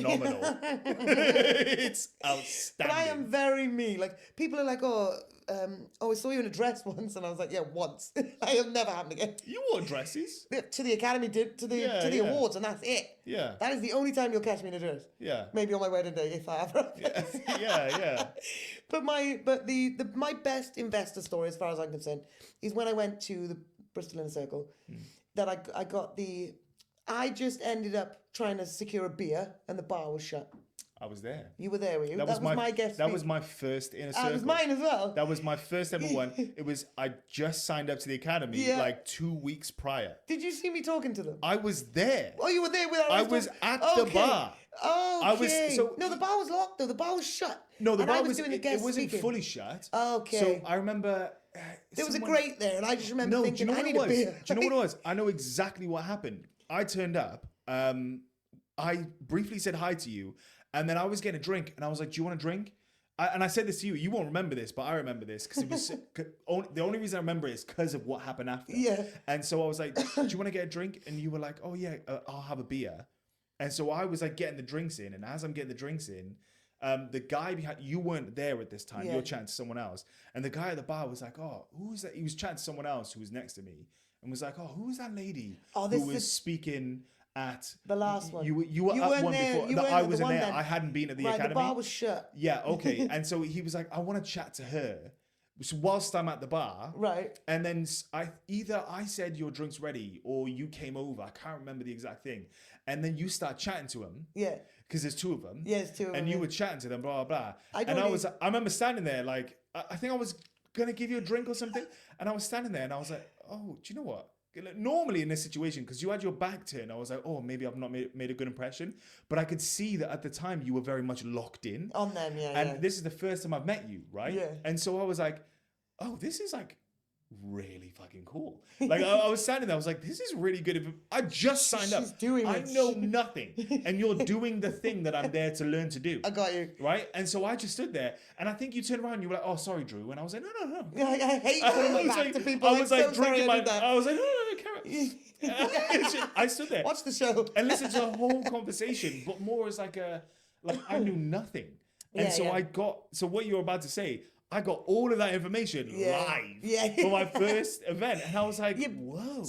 phenomenal. It's outstanding. But I am very me. Like, people are like, I saw you in a dress once, and I was like, yeah, once. I have never happened again. You wore dresses. To the academy, to the awards, and that's it. Yeah. That is the only time you'll catch me in a dress. Yeah. Maybe on my wedding day if I ever. Yeah. But my best investor story, as far as I'm concerned, is when I went to the Bristol Inner Circle. That I just ended up trying to secure a beer, and the bar was shut. I was there. You were there, were you? That was my guest. That was my first Inner Circle. That was mine as well. That was my first ever one. I just signed up to the academy like 2 weeks prior. Did you see me talking to them? I was there. Oh, you were there with. I was at the bar. Okay. No, the bar was locked though. The bar was shut. No, the bar was doing the guest it wasn't speaking. fully shut. Okay. So I remember there was a grate there, and I just remember thinking, I need a beer. Do you know what it was? I know exactly what happened. I turned up. I briefly said hi to you, and then I was getting a drink, and I was like, "Do you want a drink?" And I said this to you. You won't remember this, but I remember this because it was the only reason I remember it is because of what happened after. Yeah. And so I was like, "Do you want to get a drink?" And you were like, "Oh yeah, I'll have a beer." And so I was like getting the drinks in, and as I'm getting the drinks in, the guy behind you weren't there at this time. Yeah. You're chatting to someone else, and the guy at the bar was like, "Oh, who's that?" He was chatting to someone else who was next to me, and was like, "Oh, who's that lady who was speaking?" At the last one. You were at one there, before. you No, weren't I at the wasn't one there. then. I hadn't been at the Right, academy. the bar was shut. Yeah, okay. And so he was like, I want to chat to her. So whilst I'm at the bar. Right. And then either I said your drink's ready or you came over. I can't remember the exact thing. And then you start chatting to him. Yeah. Because there's two of them. Yeah, there's two of them. And you were chatting to them, blah, blah, blah. I remember standing there like, I think I was going to give you a drink or something. And I was standing there and I was like, oh, do you know what? Normally in this situation, because you had your back turned, I was like, oh, maybe I've not made a good impression. But I could see that at the time you were very much locked in. On them, yeah. And this is the first time I've met you, right? Yeah. And so I was like, oh, this is like really fucking cool. Like I was standing there, I was like, this is really good. I just signed up. I know nothing. And you're doing the thing that I'm there to learn to do. I got you. Right? And so I just stood there, and I think you turned around and you were like, oh, sorry, Drew. And I was like, no. Yeah, I hate putting my back to people. I was like so drinking my... that. I was like, no, carrot. I stood there. Watch the show. And listened to the whole conversation, but more as like I knew nothing. And so what you were about to say, I got all of that information live for my first event. And I was like, whoa.